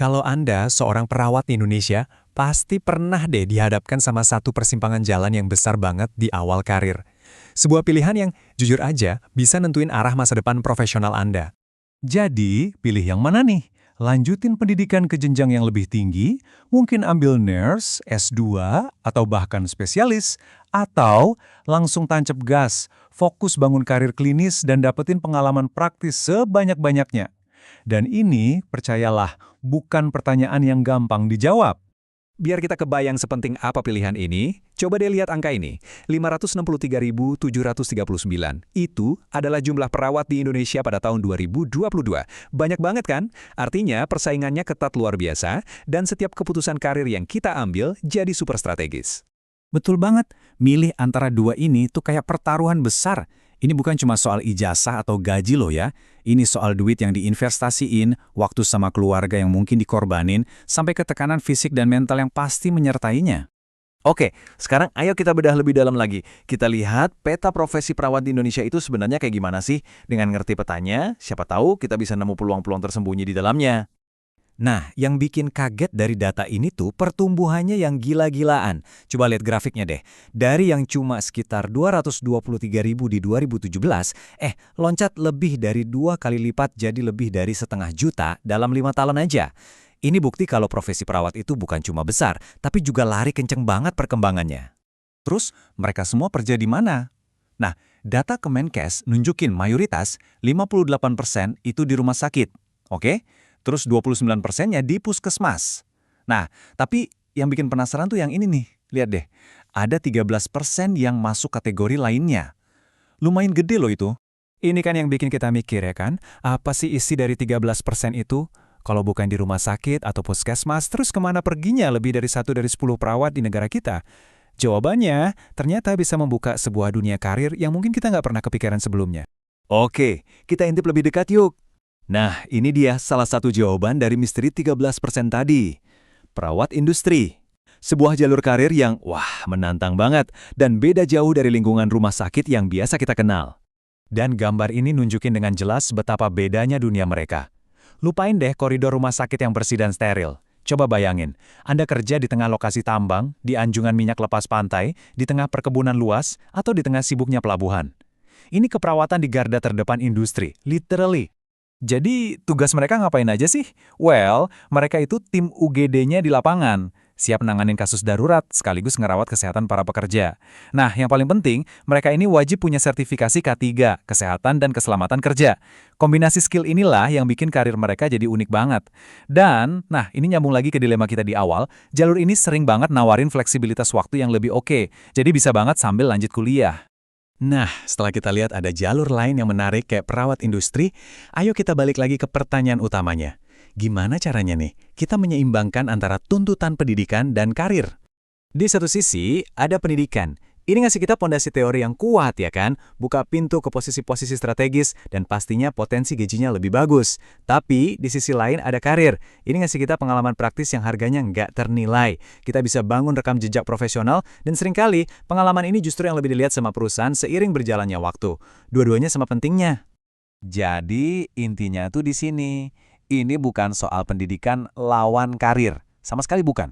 Kalau Anda seorang perawat di Indonesia, pasti pernah deh dihadapkan sama satu persimpangan jalan yang besar banget di awal karir. Sebuah pilihan yang, jujur aja, bisa nentuin arah masa depan profesional Anda. Jadi, pilih yang mana nih? Lanjutin pendidikan ke jenjang yang lebih tinggi, mungkin ambil nurse, S2, atau bahkan spesialis, atau langsung tancap gas, fokus bangun karir klinis dan dapetin pengalaman praktis sebanyak-banyaknya. Dan ini, percayalah, bukan pertanyaan yang gampang dijawab. Biar kita kebayang sepenting apa pilihan ini, coba deh lihat angka ini, 563.739. Itu adalah jumlah perawat di Indonesia pada tahun 2022. Banyak banget kan? Artinya persaingannya ketat luar biasa, dan setiap keputusan karir yang kita ambil jadi super strategis. Betul banget, milih antara dua ini tuh kayak pertaruhan besar. Ini bukan cuma soal ijazah atau gaji loh ya. Ini soal duit yang diinvestasiin, waktu sama keluarga yang mungkin dikorbanin, sampai ke tekanan fisik dan mental yang pasti menyertainya. Oke, sekarang ayo kita bedah lebih dalam lagi. Kita lihat peta profesi perawat di Indonesia itu sebenarnya kayak gimana sih? Dengan ngerti petanya, siapa tahu kita bisa nemu peluang-peluang tersembunyi di dalamnya. Nah, yang bikin kaget dari data ini tuh pertumbuhannya yang gila-gilaan. Coba lihat grafiknya deh. Dari yang cuma sekitar 223.000 di 2017, loncat lebih dari 2 kali lipat jadi lebih dari 1,5 juta dalam 5 tahun aja. Ini bukti kalau profesi perawat itu bukan cuma besar, tapi juga lari kenceng banget perkembangannya. Terus, mereka semua kerja di mana? Nah, data Kemenkes nunjukin mayoritas 58% itu di rumah sakit. Oke? Terus 29%-nya di puskesmas. Nah, tapi yang bikin penasaran tuh yang ini nih. Lihat deh, ada 13% yang masuk kategori lainnya. Lumayan gede loh itu. Ini kan yang bikin kita mikir ya kan, apa sih isi dari 13% itu? Kalau bukan di rumah sakit atau puskesmas, terus kemana perginya lebih dari 1 dari 10 perawat di negara kita? Jawabannya, ternyata bisa membuka sebuah dunia karir yang mungkin kita nggak pernah kepikiran sebelumnya. Oke, kita intip lebih dekat yuk. Nah, ini dia salah satu jawaban dari misteri 13% tadi. Perawat industri. Sebuah jalur karir yang, menantang banget dan beda jauh dari lingkungan rumah sakit yang biasa kita kenal. Dan gambar ini nunjukin dengan jelas betapa bedanya dunia mereka. Lupain deh koridor rumah sakit yang bersih dan steril. Coba bayangin, Anda kerja di tengah lokasi tambang, di anjungan minyak lepas pantai, di tengah perkebunan luas, atau di tengah sibuknya pelabuhan. Ini keperawatan di garda terdepan industri, literally. Jadi, tugas mereka ngapain aja sih? Well, mereka itu tim UGD-nya di lapangan. Siap nanganin kasus darurat, sekaligus ngerawat kesehatan para pekerja. Nah, yang paling penting, mereka ini wajib punya sertifikasi K3, Kesehatan dan Keselamatan Kerja. Kombinasi skill inilah yang bikin karir mereka jadi unik banget. Dan, ini nyambung lagi ke dilema kita di awal, jalur ini sering banget nawarin fleksibilitas waktu yang lebih oke. Jadi bisa banget sambil lanjut kuliah. Nah, setelah kita lihat ada jalur lain yang menarik kayak perawat industri, ayo kita balik lagi ke pertanyaan utamanya. Gimana caranya nih kita menyeimbangkan antara tuntutan pendidikan dan karir? Di satu sisi, ada pendidikan. Ini ngasih kita pondasi teori yang kuat ya kan? Buka pintu ke posisi-posisi strategis dan pastinya potensi gajinya lebih bagus. Tapi di sisi lain ada karir. Ini ngasih kita pengalaman praktis yang harganya nggak ternilai. Kita bisa bangun rekam jejak profesional dan seringkali pengalaman ini justru yang lebih dilihat sama perusahaan seiring berjalannya waktu. Dua-duanya sama pentingnya. Jadi, intinya tuh di sini. Ini bukan soal pendidikan lawan karir. Sama sekali bukan.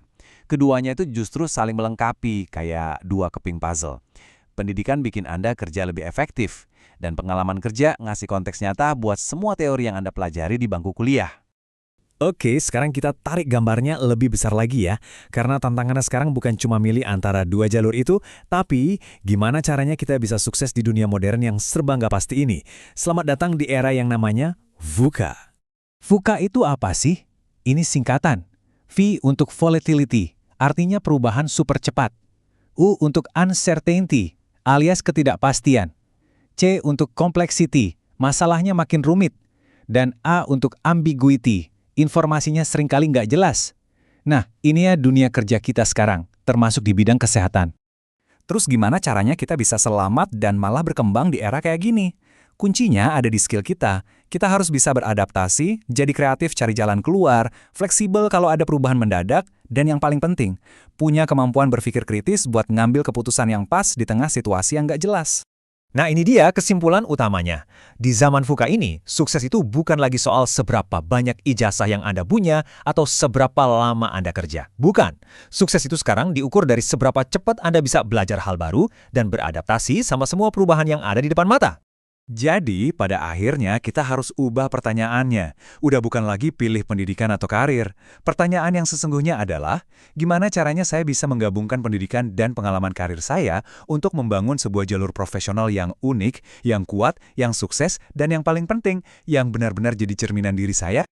Keduanya itu justru saling melengkapi, kayak dua keping puzzle. Pendidikan bikin Anda kerja lebih efektif, dan pengalaman kerja ngasih konteks nyata buat semua teori yang Anda pelajari di bangku kuliah. Oke, sekarang kita tarik gambarnya lebih besar lagi ya. Karena tantangannya sekarang bukan cuma milih antara dua jalur itu, tapi gimana caranya kita bisa sukses di dunia modern yang serba nggak pasti ini. Selamat datang di era yang namanya VUCA. VUCA itu apa sih? Ini singkatan. V untuk volatility, artinya perubahan super cepat. U untuk uncertainty, alias ketidakpastian. C untuk complexity, masalahnya makin rumit. Dan A untuk ambiguity, informasinya seringkali nggak jelas. Nah, ini ya dunia kerja kita sekarang, termasuk di bidang kesehatan. Terus gimana caranya kita bisa selamat dan malah berkembang di era kayak gini? Kuncinya ada di skill kita. Kita harus bisa beradaptasi, jadi kreatif cari jalan keluar, fleksibel kalau ada perubahan mendadak, dan yang paling penting, punya kemampuan berpikir kritis buat ngambil keputusan yang pas di tengah situasi yang nggak jelas. Nah, ini dia kesimpulan utamanya. Di zaman VUCA ini, sukses itu bukan lagi soal seberapa banyak ijazah yang Anda punya atau seberapa lama Anda kerja. Bukan. Sukses itu sekarang diukur dari seberapa cepat Anda bisa belajar hal baru dan beradaptasi sama semua perubahan yang ada di depan mata. Jadi, pada akhirnya kita harus ubah pertanyaannya. Udah bukan lagi pilih pendidikan atau karir. Pertanyaan yang sesungguhnya adalah, gimana caranya saya bisa menggabungkan pendidikan dan pengalaman karir saya untuk membangun sebuah jalur profesional yang unik, yang kuat, yang sukses, dan yang paling penting, yang benar-benar jadi cerminan diri saya